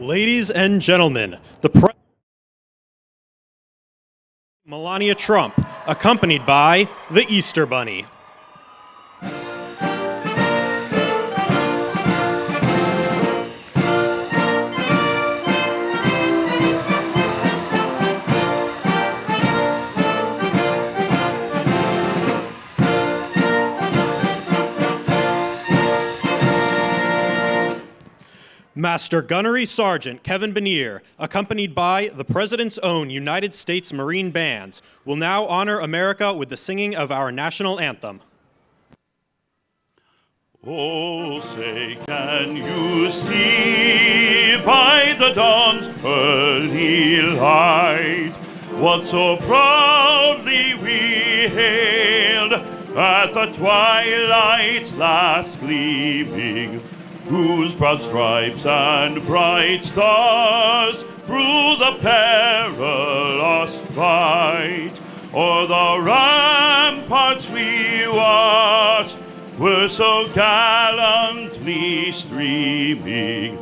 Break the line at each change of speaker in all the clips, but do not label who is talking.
Ladies and gentlemen, Melania Trump, accompanied by the Easter Bunny. Master Gunnery Sergeant Kevin Benier, accompanied by the President's own United States Marine Band, will now honor America with the singing of our national anthem.
Oh, say, can you see by the dawn's early light what so proudly we hailed at the twilight's last gleaming, whose broad stripes and bright stars through the perilous fight o'er the ramparts we watched were so gallantly streaming,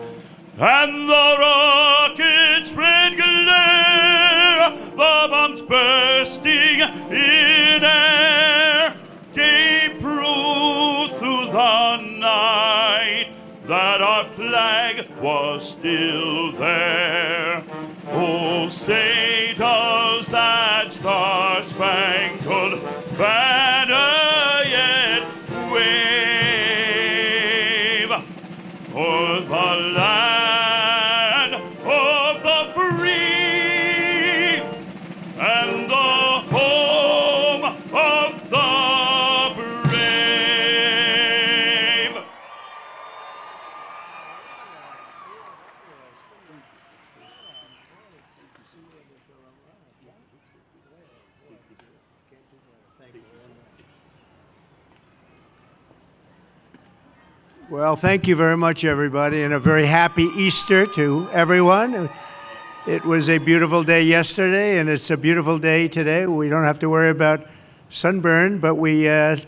and the rocket's red glare, the bombs bursting in air, gave proof through the night that our flag was still there. Oh, say does that star-spangled banner yet wave o'er the land of the free and the home of the brave?
Well, thank you very much, everybody, and a very happy Easter to everyone. It was a beautiful day yesterday, and it's a beautiful day today. We don't have to worry about sunburn, but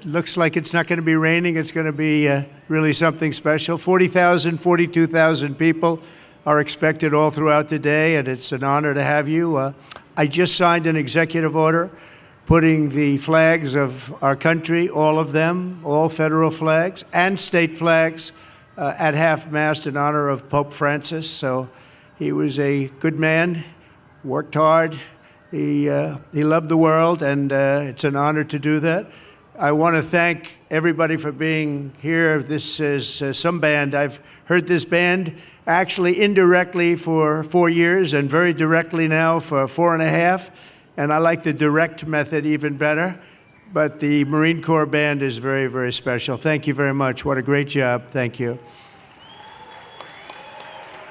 looks like it's not going to be raining. It's going to be really something special. 40,000, 42,000 people are expected all throughout the day, and it's an honor to have you. I just signed an executive order putting the flags of our country, all of them, all federal flags and state flags, at half-mast in honor of Pope Francis. So he was a good man, worked hard, he loved the world, and it's an honor to do that. I want to thank everybody for being here. This is some band. I've heard this band actually indirectly for 4 years and very directly now for 4.5. And I like the direct method even better. But the Marine Corps Band is very, very special. Thank you very much. What a great job. Thank you.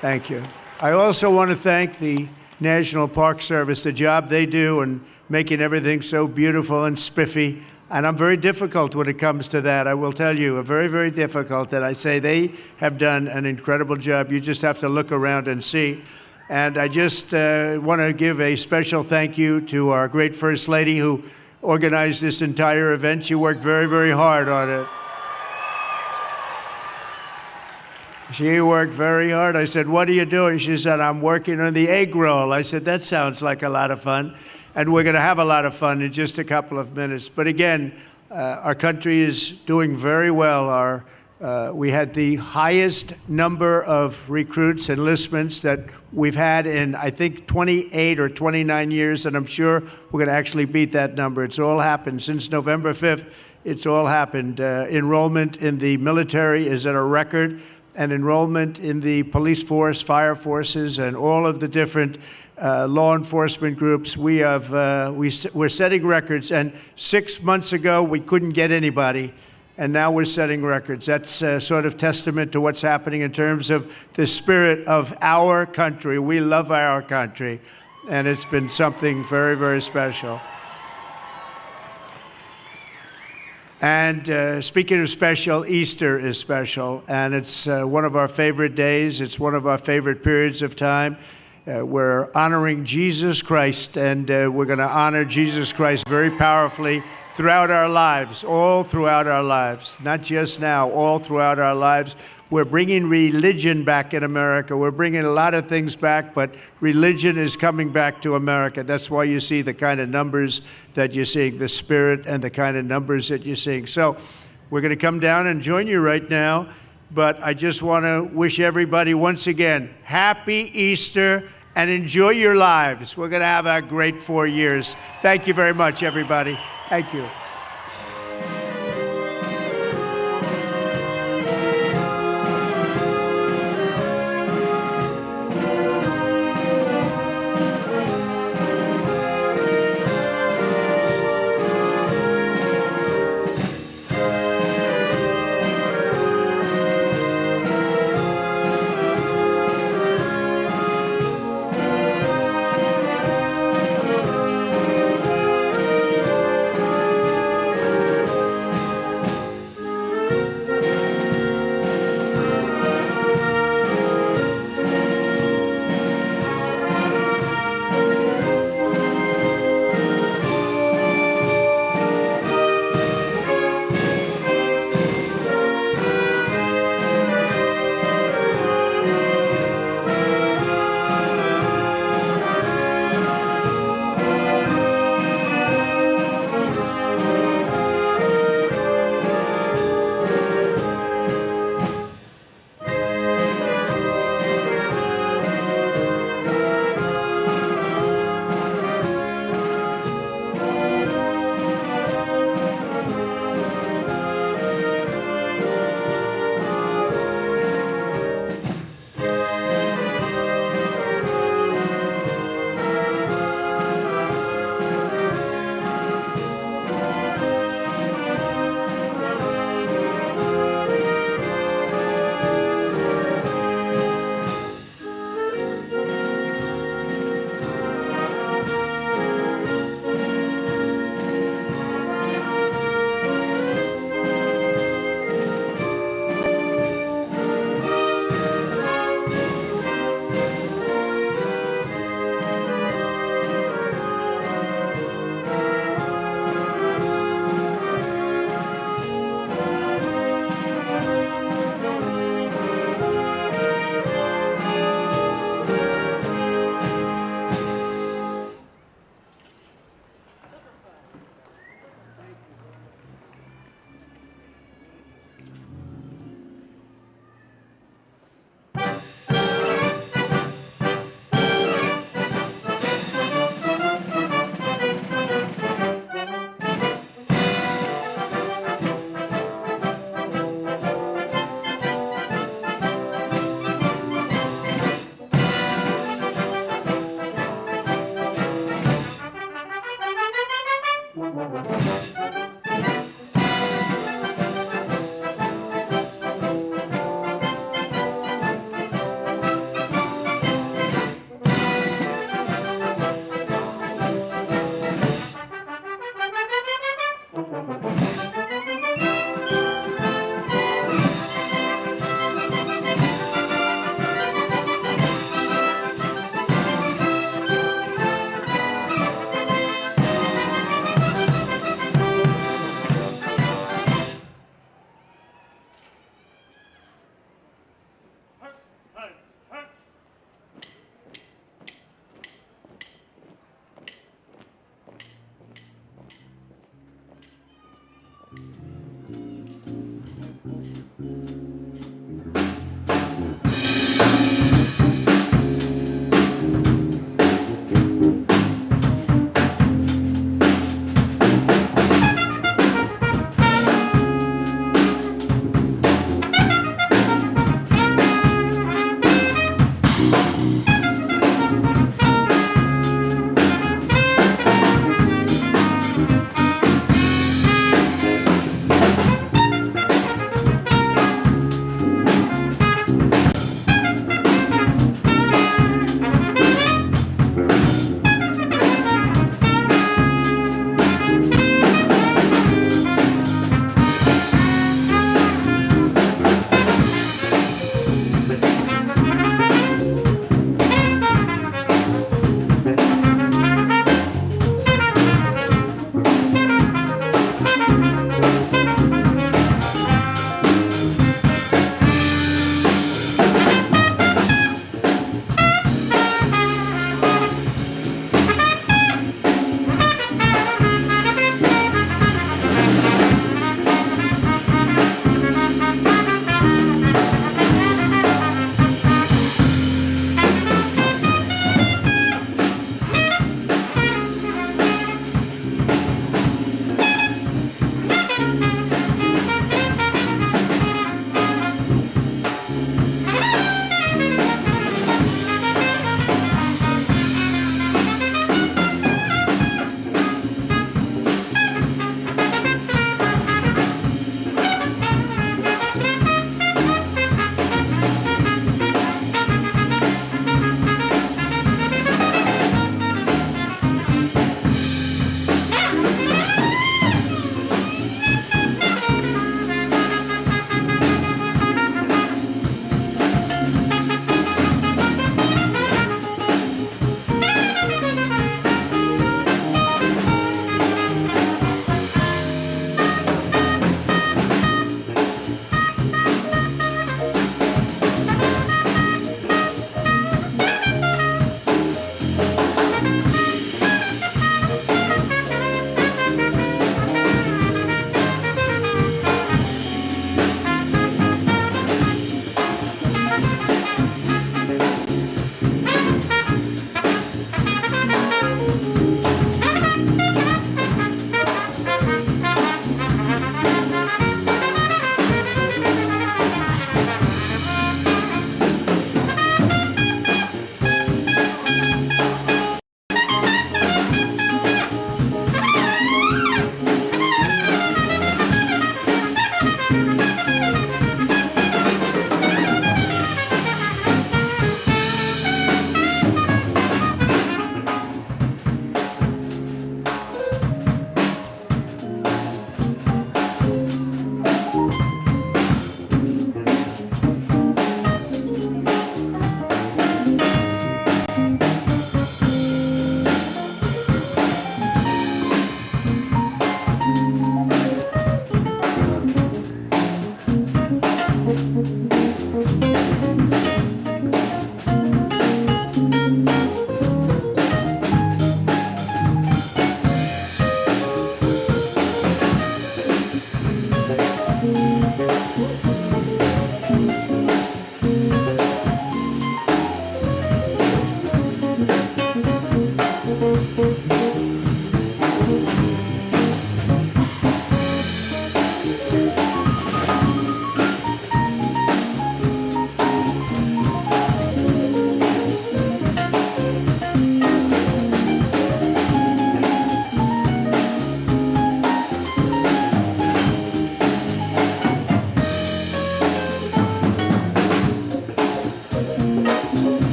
Thank you. I also want to thank the National Park Service, the job they do in making everything so beautiful and spiffy. And I'm very difficult when it comes to that. I will tell you, very, very difficult. And I say they have done an incredible job. You just have to look around and see. And I just want to give a special thank you to our great First Lady who organized this entire event. She worked very, very hard on it. She worked very hard. I said, what are you doing? She said, I'm working on the egg roll. I said, that sounds like a lot of fun. And we're going to have a lot of fun in just a couple of minutes. But again, our country is doing very well. We had the highest number of recruits, enlistments that we've had in, I think, 28 or 29 years, and I'm sure we're going to actually beat that number. It's all happened. Since November 5th, it's all happened. Enrollment in the military is at a record, and enrollment in the police force, fire forces, and all of the different law enforcement groups, we're setting records. And 6 months ago, we couldn't get anybody. And now we're setting records. That's sort of testament to what's happening in terms of the spirit of our country. We love our country, and it's been something very, very special. And speaking of special, Easter is special, and it's one of our favorite days. It's one of our favorite periods of time. We're honoring Jesus Christ, and we're going to honor Jesus Christ very powerfully throughout our lives, all throughout our lives, not just now, all throughout our lives. We're bringing religion back in America. We're bringing a lot of things back, but religion is coming back to America. That's why you see the kind of numbers that you're seeing, the spirit and the kind of numbers that you're seeing. So we're going to come down and join you right now, but I just want to wish everybody once again, Happy Easter, and enjoy your lives. We're going to have a great 4 years. Thank you very much, everybody. Thank you.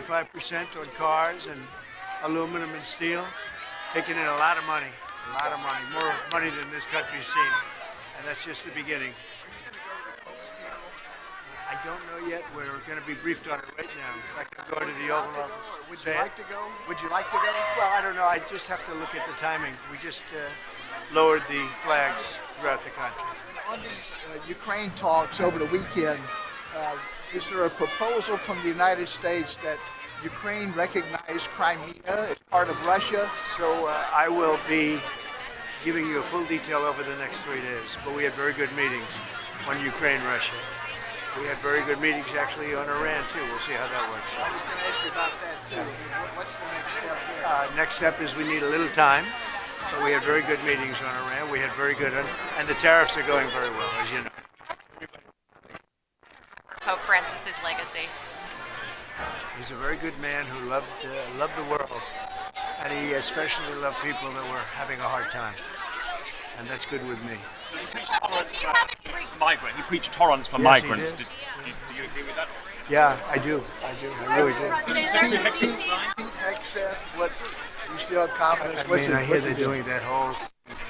25% on cars and aluminum and steel, taking in a lot of money, more money than this country's seen. And that's just the beginning. I don't know yet. We're going to be briefed on it right now. I can go to the Oval Office.
Would you like to go? Would you like to go?
Well, I don't know. I just have to look at the timing. We just lowered the flags throughout the country.
On these Ukraine talks over the weekend, is there a proposal from the United States that Ukraine recognize Crimea as part of Russia?
So I will be giving you a full detail over the next 3 days. But we had very good meetings on Ukraine, Russia. We had very good meetings actually on Iran too. We'll see how that works out.
I was going to ask you about that too. What's the next step there?
Next step is we need a little time. But we had very good meetings on Iran. We had very good, and the tariffs are going very well, as you know.
Pope Francis's legacy.
He's a very good man who loved the world, and he especially loved people that were having a hard time, and that's good with me.
He preached tolerance for migrants. He preached tolerance for
Yes, he
migrants.
did.
Do you agree with that?
Yeah, I do. I really do.
Pete Hegseth, what, you still have confidence?
I hear they're doing that whole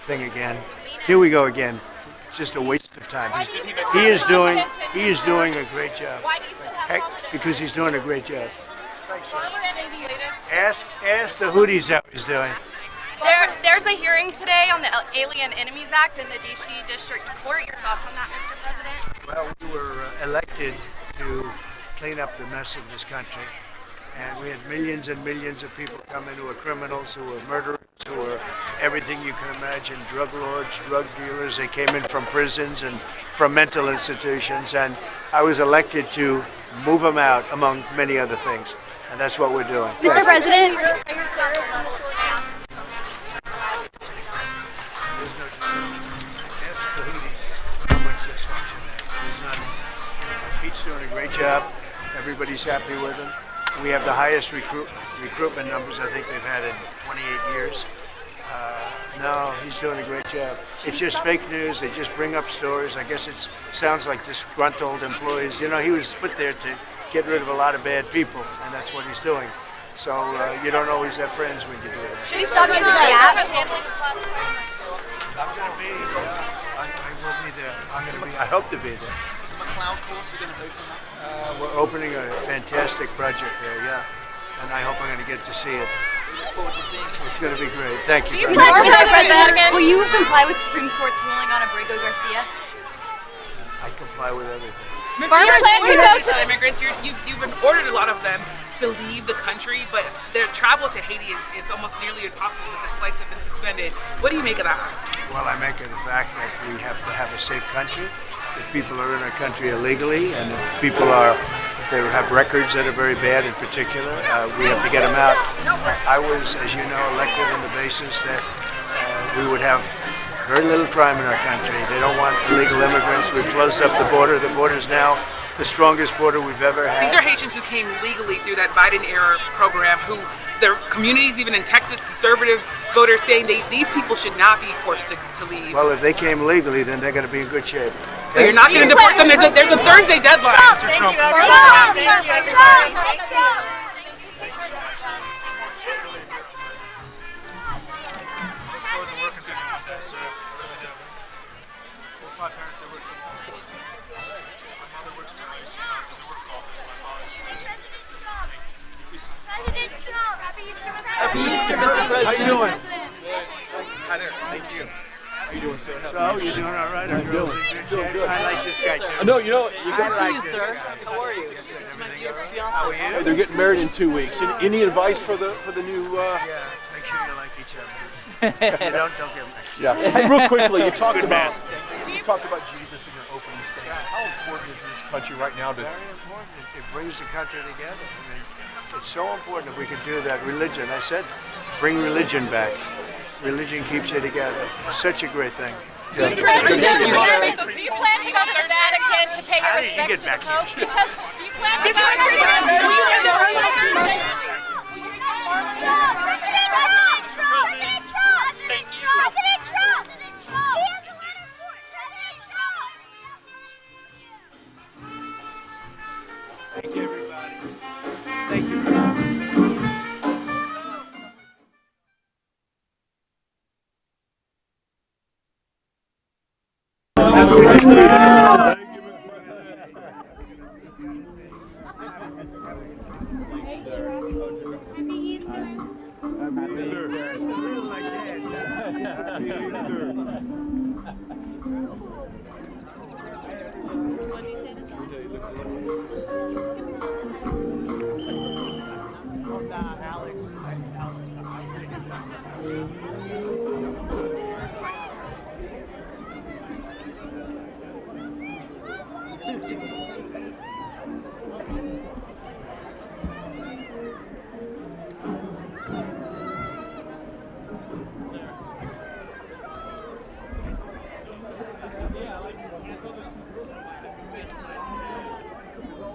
thing again. Here we go again. It's just a waste of time. He is doing a great job.
Why do you still have
Because he's doing a great job. Ask the Houthis how he's doing.
There's a hearing today on the Alien Enemies Act in the DC District Court. Your thoughts on that, Mr. President?
Well, we were elected to clean up the mess of this country. And we had millions and millions of people come in who are criminals, who are murderers, who are everything you can imagine, drug lords, drug dealers. They came in from prisons and from mental institutions. And I was elected to move them out, among many other things. And that's what we're doing.
Mr. President,
Ask the Houthis how much this function is. Pete's doing a great job. Everybody's happy with him. We have the highest recruitment numbers I think they've had in 28 years. No, he's doing a great job. It's just fake news. They just bring up stories. I guess it sounds like disgruntled employees. You know, he was put there to get rid of a lot of bad people, and that's what he's doing. So you don't always have friends when you do that.
should we stop using the app?
I'm going to be. I will be there. I'm going to be. I hope to be there.
McLeod course you're going to open up?
We're opening a fantastic project there, yeah. And I hope I'm going to get to see it.
We look forward to seeing it.
It's going to be great. Thank you.
Mr.
Very much.
President, will you comply with the Supreme Court's ruling on Abrego Garcia?
I comply with everything.
Farmers
You've
plan to go to
immigrants. You've ordered a lot of them to leave the country, but their travel to Haiti is almost nearly impossible because flights have been suspended. What do you make of that?
Well, I make of the fact that we have to have a safe country, that people are in our country illegally, and if people are, if they have records that are very bad in particular, we have to get them out. I was, as you know, elected on the basis that we would have very little crime in our country. They don't want illegal immigrants. We've closed up the border. The border is now the strongest border we've ever had.
These are Haitians who came legally through that Biden-era program, who their communities, even in Texas, conservative voters saying these people should not be forced to leave.
Well, if they came legally, then they're going to be in good shape.
So you're not going to deport them. There's a Thursday deadline, Mr. Trump.
How you doing?
Hi there. Thank you.
So, you doing all right? I'm doing good. I like this guy too.
No, you know, you
I
got
like this
sir.
guy.
How are you?
This is my beautiful fiance. How are you?
They're getting married in 2 weeks. Any advice for the new?
Yeah, make sure you like each other. If you don't get mixed.
Yeah. Hey, real quickly, you talked
Good
about
man.
you talked about Jesus in your opening statement. How important is this country right now to?
Very important. It brings the country together. I mean, it's so important if we can do that. Religion. I said, bring religion back. Religion keeps you together. Such a great thing.
Do you plan to go to the Vatican to pay your
How did you
respects
get
to the
back
Pope?
here?
Because do you plan to go to
Thank you, everybody. Thank you.
All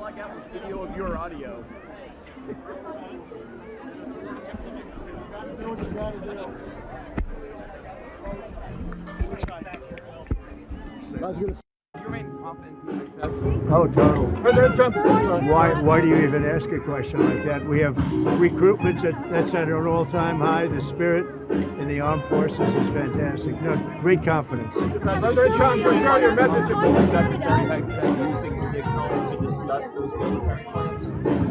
I got was video of your audio.
Oh, total.
President Trump.
Why do you even ask a question like that? We have recruitments that's at an all-time high. The spirit in the armed forces is fantastic. No, great confidence.
President Trump, sir, your message.
Secretary Peg said using Signal to discuss those military plans.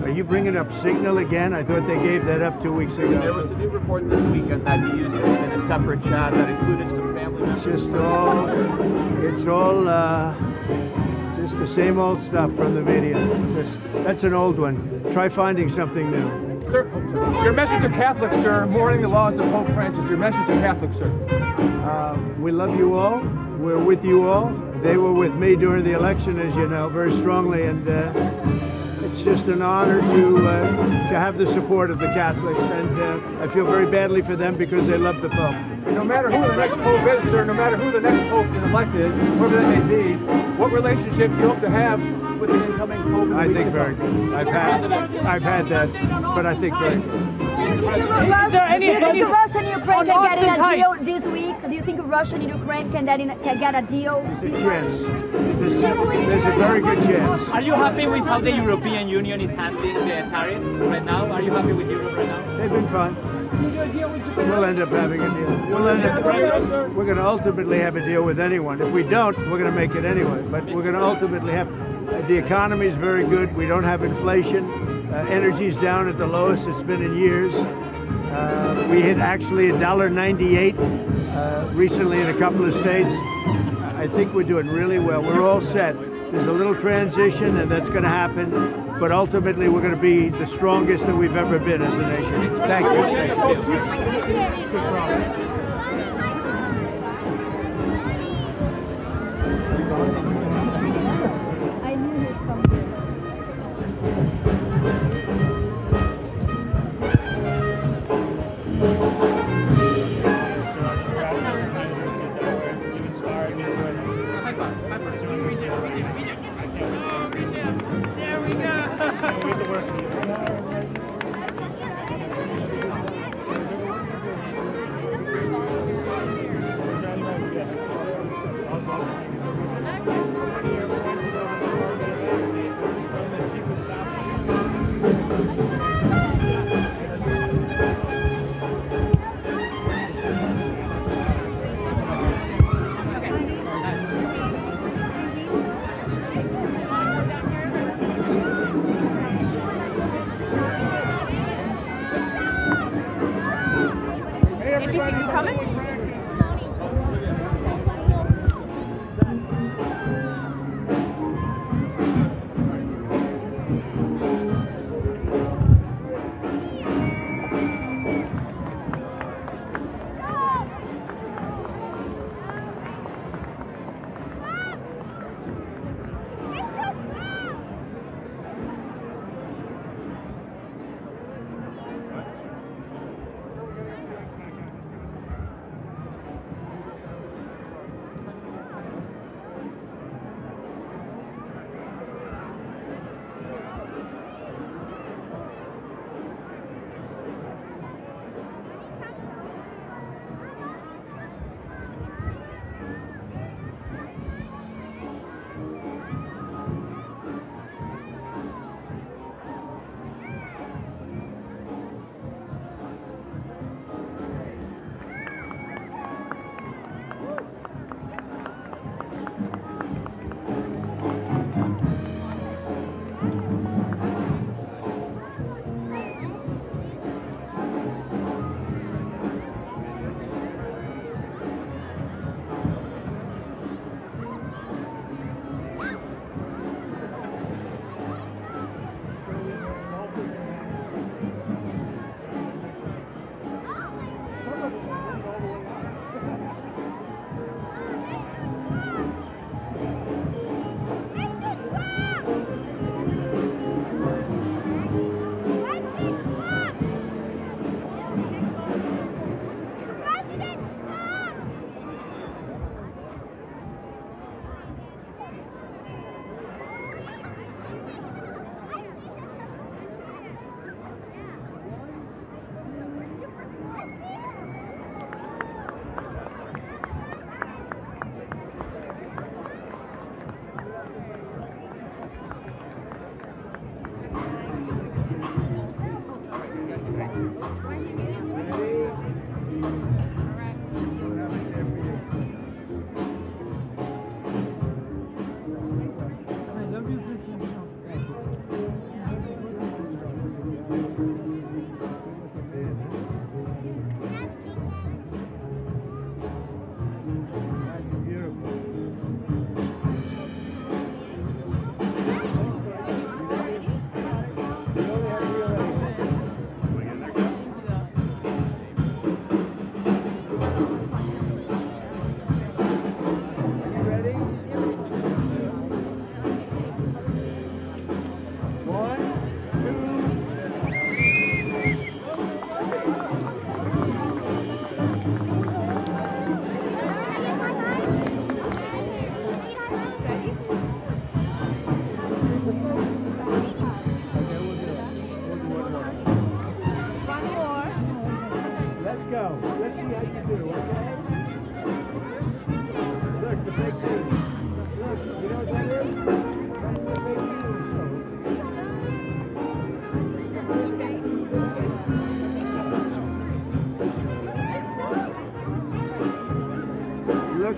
Are you bringing up Signal again? I thought they gave that up 2 weeks ago.
There was a new report this weekend that he used it in a separate chat that included some family members.
It's all just the same old stuff from the media. That's an old one. Try finding something new.
Sir, your message to Catholics, sir, mourning the loss of Pope Francis. Your message to Catholics, sir.
We love you all. We're with you all. They were with me during the election, as you know, very strongly, and it's just an honor to have the support of the Catholics, and I feel very badly for them because they love the Pope.
No matter who the next Pope is, sir, no matter who the next Pope is elected, whoever that may be, what relationship do you hope to have with the incoming Pope?
I think very good. I've had that, but I think very good.
Russia and Ukraine can get a deal this week? Do you think Russia and Ukraine can get a deal?
There's a chance. There's a very good chance.
Are you happy with how the European Union is handling the tariffs right now? Are you happy with Europe right now?
They've been fun. We'll end up having a deal. We're going to ultimately have a deal with anyone. If we don't, we're going to make it anyway. But we're going to ultimately have. The economy is very good. We don't have inflation. Energy's down at the lowest it's been in years. We hit actually $1.98 recently in a couple of states. I think we're doing really well. We're all set. There's a little transition, and that's going to happen. But ultimately, we're going to be the strongest that we've ever been as a nation. Thank you.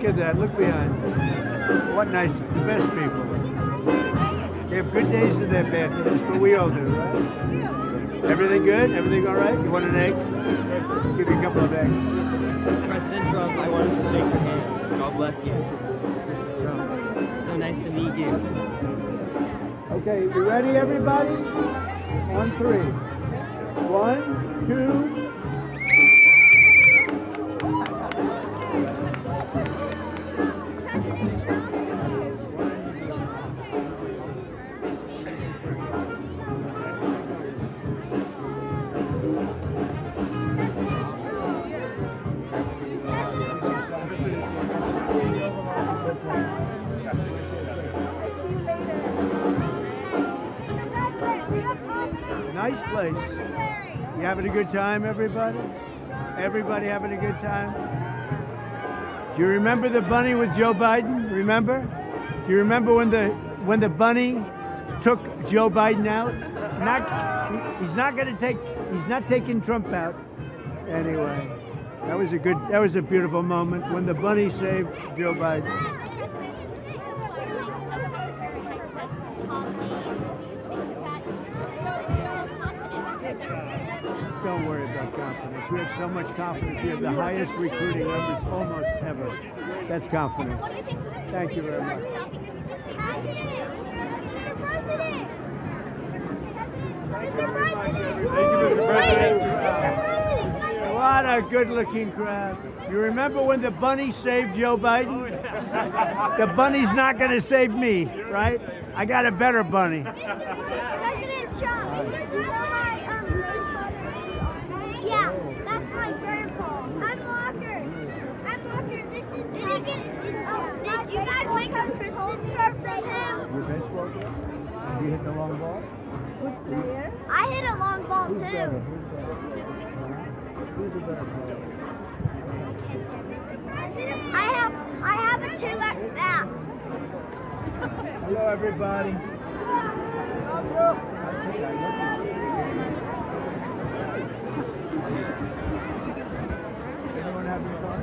Look at that. Look behind. What nice, the best people. They have good days and they have bad days, but we all do, right? Everything good? Everything all right? You want an egg? I'll give you a couple of eggs.
President Trump, I wanted to shake your hand. God bless you. Mrs. Trump, so nice to meet you.
Okay, you ready, everybody? On 3. 1, 2. Nice place. You having a good time, everybody? Everybody having a good time? Do you remember the bunny with Joe Biden? Remember? Do you remember when the bunny took Joe Biden out? He's not taking Trump out. Anyway, that was a beautiful moment when the bunny saved Joe Biden. Don't worry about confidence. We have so much confidence. We have the highest recruiting numbers almost ever. That's confidence. Thank you very much. What a good-looking crowd. You remember when the bunny saved Joe Biden? The bunny's not going to save me, right? I got a better bunny.
President Trump, yeah, that's my grandpa. I'm Walker. Did you guys make a Christmas card for him?
Your baseball game? You hit the long ball?
Good player. I hit a long ball too.
Who's a better player?
I have a 2x bat.
Hello, everybody. Anyone having fun?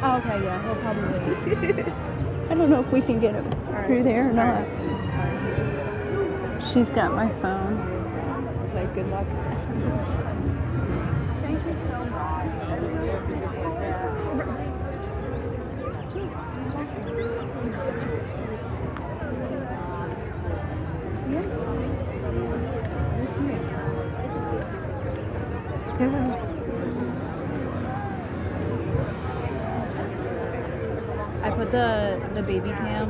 Okay, yeah, he'll probably. I don't know if we can get him through there or not. She's got my phone.
Okay, good luck.
Thank you so much. I really appreciate that.
I put the baby cam.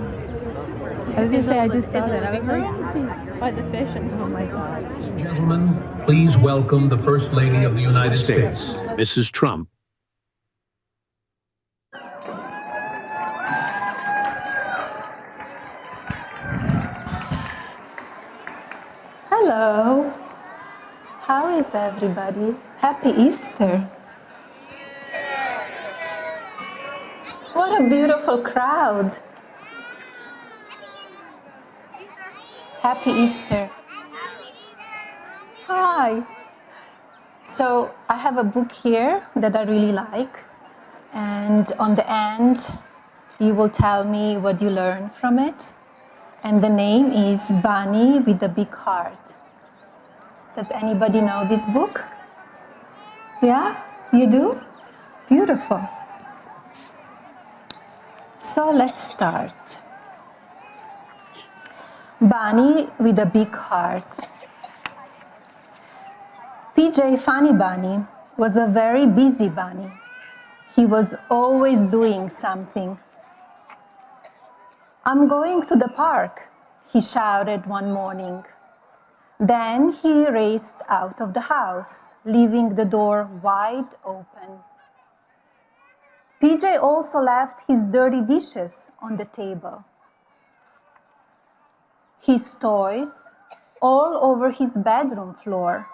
I was gonna say, I just saw that. I was like,
by the fish and oh my god.
Ladies and gentlemen, please welcome the First Lady of the United States, Mrs. Trump.
Hello. How is everybody? Happy Easter. What a beautiful crowd. Happy Easter. Hi. So I have a book here that I really like. And on the end, you will tell me what you learned from it. And the name is Bunny with a Big Heart. Does anybody know this book? Yeah? You do? Beautiful. So let's start. Bunny with a Big Heart. PJ Funny Bunny was a very busy bunny. He was always doing something. I'm going to the park, he shouted one morning. Then he raced out of the house, leaving the door wide open. PJ also left his dirty dishes on the table. His toys all over his bedroom floor.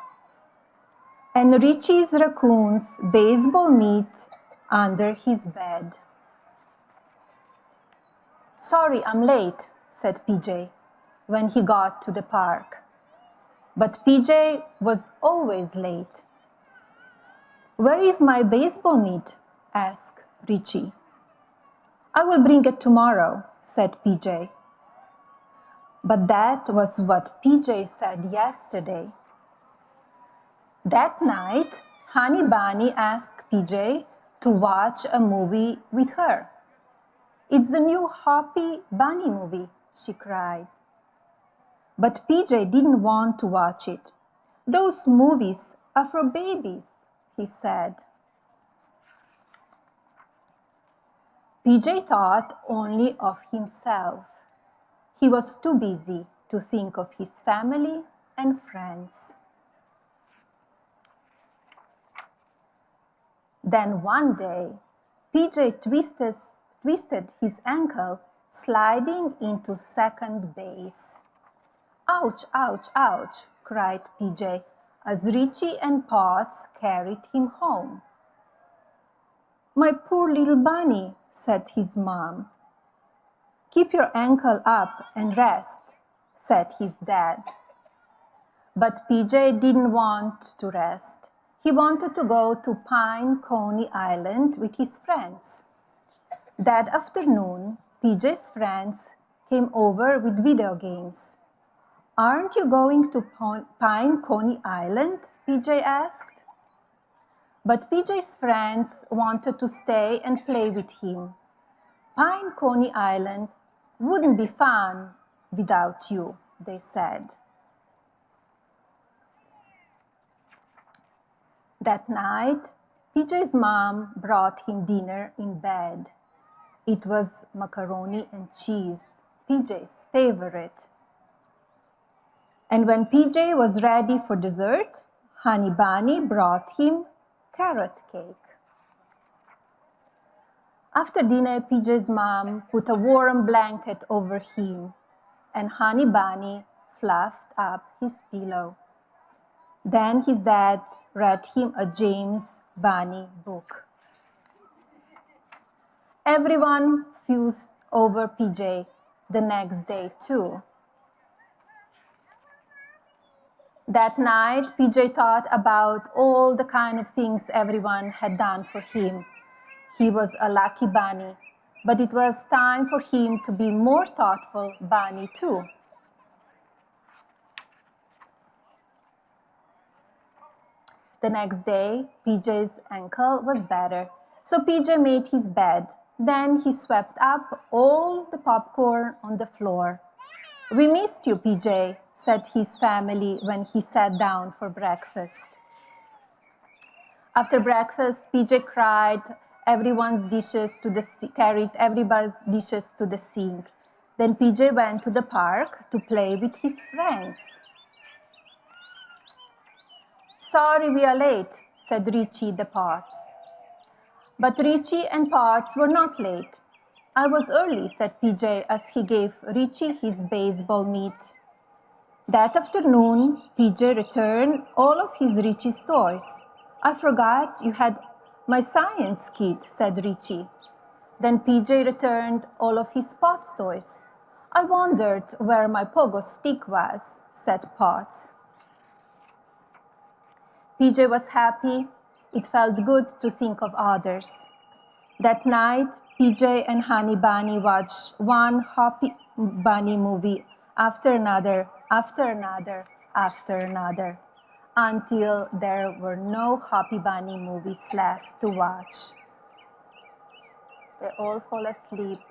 And Richie's raccoon's baseball mitt under his bed. Sorry, I'm late, said PJ when he got to the park. But PJ was always late. Where is my baseball mitt? Asked Richie. I will bring it tomorrow, said PJ. But that was what PJ said yesterday. That night, Honey Bunny asked PJ to watch a movie with her. It's the new Hoppy Bunny movie, she cried. But PJ didn't want to watch it. Those movies are for babies, he said. PJ thought only of himself. He was too busy to think of his family and friends. Then one day, PJ twisted his ankle, sliding into second base. Ouch, ouch, ouch, cried PJ as Richie and Potts carried him home. My poor little bunny, said his mom. Keep your ankle up and rest, said his dad. But PJ didn't want to rest. He wanted to go to Pine Coney Island with his friends. That afternoon, PJ's friends came over with video games. "Aren't you going to Pine Coney Island?" PJ asked. But PJ's friends wanted to stay and play with him. "Pine Coney Island wouldn't be fun without you," they said. That night, PJ's mom brought him dinner in bed. It was macaroni and cheese, PJ's favorite. And when PJ was ready for dessert, Honey Bunny brought him carrot cake. After dinner, PJ's mom put a warm blanket over him, and Honey Bunny fluffed up his pillow. Then his dad read him a James Bunny book. Everyone fused over PJ the next day too. That night, PJ thought about all the kind of things everyone had done for him. He was a lucky bunny, but it was time for him to be more thoughtful bunny too. The next day, PJ's ankle was better, so PJ made his bed. Then he swept up all the popcorn on the floor. "We missed you, PJ," said his family when he sat down for breakfast. After breakfast, PJ carried everybody's dishes to the sink. Then PJ went to the park to play with his friends. "Sorry we are late," said Richie the Potts. But Richie and Potts were not late. "I was early," said PJ as he gave Richie his baseball mitt. That afternoon, PJ returned all of Richie's toys. "I forgot you had my science kit," said Richie. Then PJ returned all of his Potts toys. "I wondered where my pogo stick was," said Potts. PJ was happy. It felt good to think of others. That night, PJ and Honey Bunny watched one Happy Bunny movie after another, until there were no Happy Bunny movies left to watch. They all fall asleep.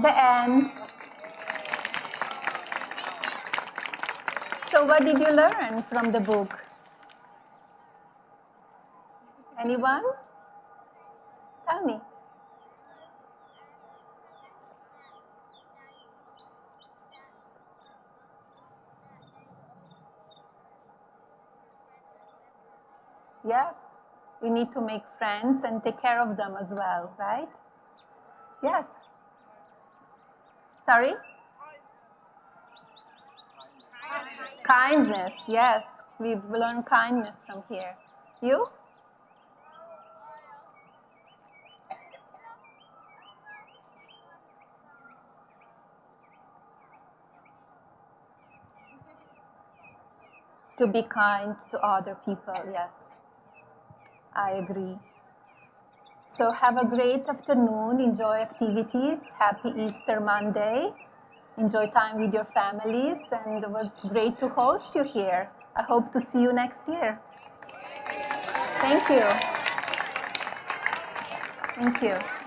The end. So what did you learn from the book? Anyone? Tell me. Yes, we need to make friends and take care of them as well, right? Yes. Sorry? Kindness, yes. We've learned kindness from here. You? To be kind to other people, yes. I agree. So have a great afternoon. Enjoy activities. Happy Easter Monday. Enjoy time with your families. And it was great to host you here. I hope to see you next year. Thank you. Thank you.